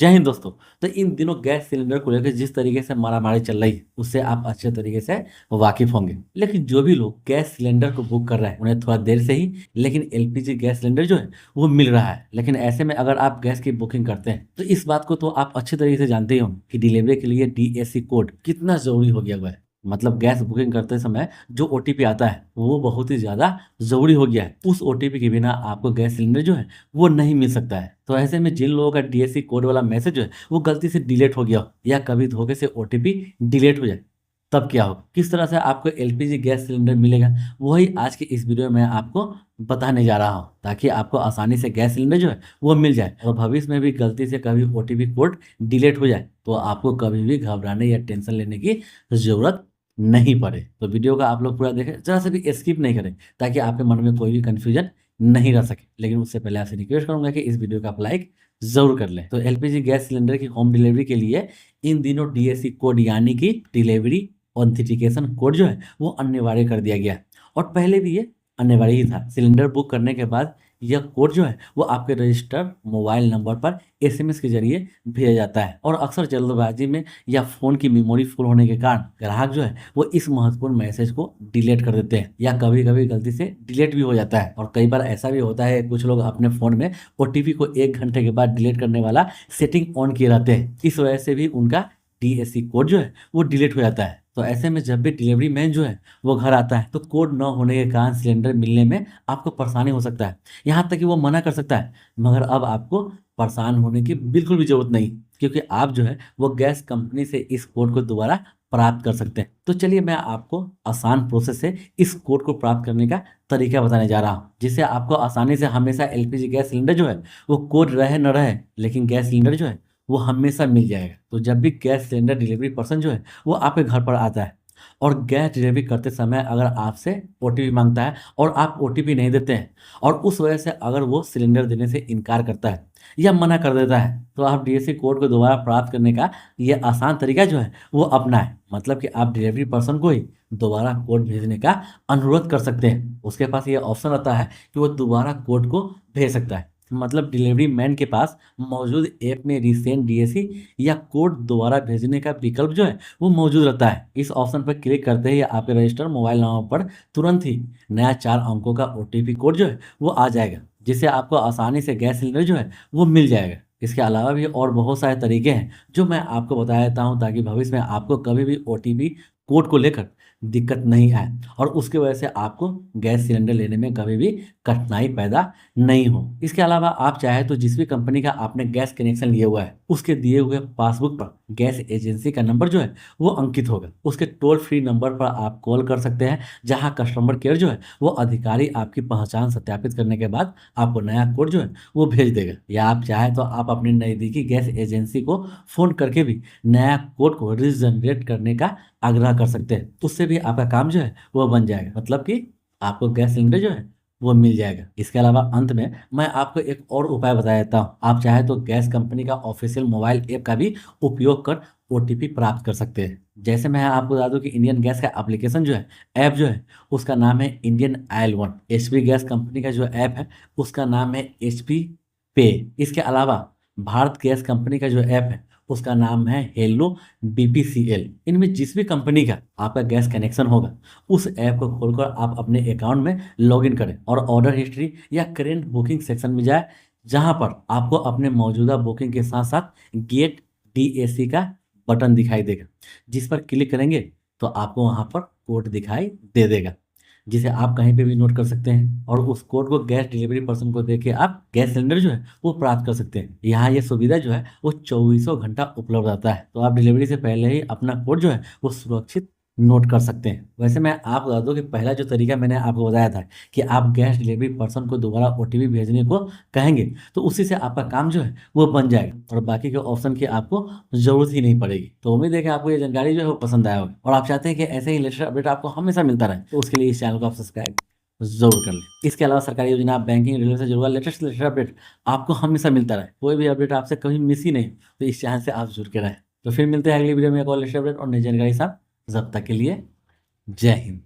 जय हिंद दोस्तों। तो इन दिनों गैस सिलेंडर को लेकर जिस तरीके से मारामारी चल रही है उससे आप अच्छे तरीके से वाकिफ होंगे। लेकिन जो भी लोग गैस सिलेंडर को बुक कर रहे हैं उन्हें थोड़ा देर से ही लेकिन एलपीजी गैस सिलेंडर जो है वो मिल रहा है। लेकिन ऐसे में अगर आप गैस की बुकिंग करते हैं तो इस बात को तो आप अच्छी तरीके से जानते ही होंगे कि डिलीवरी के लिए डीएसी कोड कितना जरूरी हो गया हुआ है। मतलब गैस बुकिंग करते समय जो ओटीपी आता है वो बहुत ही ज़्यादा ज़रूरी हो गया है। उस ओटीपी के बिना आपको गैस सिलेंडर जो है वो नहीं मिल सकता है। तो ऐसे में जिन लोगों का डीएससी कोड वाला मैसेज जो है वो गलती से डिलीट हो गया हो या कभी धोखे से ओटीपी डिलीट हो जाए, तब क्या हो, किस तरह से आपको एलपीजी गैस सिलेंडर मिलेगा, वही आज की इस वीडियो में आपको बताने जा रहा हूँ ताकि आपको आसानी से गैस सिलेंडर जो है वो मिल जाए और भविष्य में भी गलती से कभी ओटीपी कोड डिलीट हो जाए तो आपको कभी भी घबराने या टेंशन लेने की ज़रूरत नहीं पड़े। तो वीडियो का आप लोग पूरा देखें, ज़रा से भी स्किप नहीं करें ताकि आपके मन में कोई भी कन्फ्यूजन नहीं रह सके। लेकिन उससे पहले आपसे रिक्वेस्ट करूंगा कि इस वीडियो को आप लाइक ज़रूर कर लें। तो एलपीजी गैस सिलेंडर की होम डिलीवरी के लिए इन दिनों डीएससी कोड यानी कि डिलीवरी ऑथेंटिकेशन कोड जो है वो अनिवार्य कर दिया गया है। और पहले भी ये अनिवार्य ही था। सिलेंडर बुक करने के बाद यह कोड जो है वो आपके रजिस्टर्ड मोबाइल नंबर पर एसएमएस के जरिए भेजा जाता है। और अक्सर जल्दबाजी में या फ़ोन की मेमोरी फुल होने के कारण ग्राहक जो है वो इस महत्वपूर्ण मैसेज को डिलीट कर देते हैं या कभी कभी गलती से डिलीट भी हो जाता है। और कई बार ऐसा भी होता है कुछ लोग अपने फ़ोन में ओटीपी को 1 घंटे के बाद डिलीट करने वाला सेटिंग ऑन किए रहते हैं। इस वजह से भी उनका डीएससी कोड जो है वो डिलीट हो जाता है। तो ऐसे में जब भी डिलीवरी मैन जो है वो घर आता है तो कोड न होने के कारण सिलेंडर मिलने में आपको परेशानी हो सकता है, यहाँ तक कि वो मना कर सकता है। मगर अब आपको परेशान होने की बिल्कुल भी ज़रूरत नहीं, क्योंकि आप जो है वो गैस कंपनी से इस कोड को दोबारा प्राप्त कर सकते हैं। तो चलिए मैं आपको आसान प्रोसेस से इस कोड को प्राप्त करने का तरीका बताने जा रहा हूँ, जिससे आपको आसानी से हमेशा एलपीजी गैस सिलेंडर जो है वो कोड रहे न रहे लेकिन गैस सिलेंडर जो है वो हमेशा मिल जाएगा। तो जब भी गैस सिलेंडर डिलीवरी पर्सन जो है वो आपके घर पर आता है और गैस डिलीवरी करते समय अगर आपसे ओटीपी मांगता है और आप ओटीपी नहीं देते हैं और उस वजह से अगर वो सिलेंडर देने से इनकार करता है या मना कर देता है तो आप डीएससी कोड को दोबारा प्राप्त करने का ये आसान तरीका जो है वो अपनाएं। मतलब कि आप डिलीवरी पर्सन को ही दोबारा कोड भेजने का अनुरोध कर सकते हैं। उसके पास ये ऑप्शन रहता है कि वो दोबारा कोड को भेज सकता है। मतलब डिलीवरी मैन के पास मौजूद ऐप में रिसेंट डीएससी या कोड दोबारा भेजने का विकल्प जो है वो मौजूद रहता है। इस ऑप्शन पर क्लिक करते ही आपके रजिस्टर मोबाइल नंबर पर तुरंत ही नया 4 अंकों का ओटीपी कोड जो है वो आ जाएगा, जिससे आपको आसानी से गैस सिलेंडर जो है वो मिल जाएगा। इसके अलावा भी और बहुत सारे तरीके हैं जो मैं आपको बता देता हूँ ताकि भविष्य में आपको कभी भी ओटीपी कोड को लेकर दिक्कत नहीं आए और उसके वजह से आपको गैस सिलेंडर लेने में कभी भी कठिनाई पैदा नहीं हो। इसके अलावा आप चाहे तो जिस भी कंपनी का आपने गैस कनेक्शन लिया हुआ है उसके दिए हुए पासबुक पर गैस एजेंसी का नंबर जो है वो अंकित होगा। उसके टोल फ्री नंबर पर आप कॉल कर सकते हैं, जहां कस्टमर केयर जो है वो अधिकारी आपकी पहचान सत्यापित करने के बाद आपको नया कोड जो है वो भेज देगा। या आप चाहे तो आप अपनी नज़दीकी गैस एजेंसी को फ़ोन करके भी नया कोड को रीजनरेट करने का आग्रह कर सकते हैं। उससे भी आपका काम जो है वो बन जाएगा, मतलब कि आपको गैस सिलेंडर जो है वो मिल जाएगा। इसके अलावा अंत में मैं आपको एक और उपाय बता देता हूँ। आप चाहे तो गैस कंपनी का ऑफिशियल मोबाइल ऐप का भी उपयोग कर ओटीपी प्राप्त कर सकते हैं। जैसे मैं आपको बता दूं कि इंडियन गैस का एप्लीकेशन जो है ऐप जो है उसका नाम है Indian oil one. HP gas company का जो ऐप है उसका नाम है एचपी पे। इसके अलावा भारत गैस कंपनी का जो ऐप है उसका नाम है हेलो बीपीसीएल। इनमें जिस भी कंपनी का आपका गैस कनेक्शन होगा उस ऐप को खोलकर आप अपने अकाउंट में लॉगिन करें और ऑर्डर हिस्ट्री या करेंट बुकिंग सेक्शन में जाए, जहां पर आपको अपने मौजूदा बुकिंग के साथ साथ गेट डीएसी का बटन दिखाई देगा, जिस पर क्लिक करेंगे तो आपको वहां पर कोड दिखाई दे देगा, जिसे आप कहीं पे भी नोट कर सकते हैं और उस कोड को गैस डिलीवरी पर्सन को देके आप गैस सिलेंडर जो है वो प्राप्त कर सकते हैं। यहाँ ये सुविधा जो है वो 24 घंटा उपलब्ध रहता है। तो आप डिलीवरी से पहले ही अपना कोड जो है वो सुरक्षित नोट कर सकते हैं। वैसे मैं आपको बता दूं कि पहला जो तरीका मैंने आपको बताया था कि आप गैस डिलीवरी पर्सन को दोबारा ओटीपी भेजने को कहेंगे तो उसी से आपका काम जो है वो बन जाएगा और बाकी के ऑप्शन की आपको जरूरत ही नहीं पड़ेगी। तो उम्मीद है कि आपको ये जानकारी जो है वो पसंद आया होगा और आप चाहते हैं कि ऐसे ही लेटेस्ट अपडेट आपको हमेशा मिलता रहे, तो उसके लिए इस चैनल को आप सब्सक्राइब जरूर कर लें। इसके अलावा सरकारी योजना, बैंकिंग, रेलवे से जुड़ा लेटेस्ट लेटेस्ट अपडेट आपको हमेशा मिलता रहे, कोई भी अपडेट आपसे कभी मिस ही नहीं, तो इस चैनल से आप जुड़ के रहें। तो फिर मिलते हैं अगली वीडियो में एक और लेटेस्ट अपडेट और नई जानकारी के साथ। जब तक के लिए जय हिंद।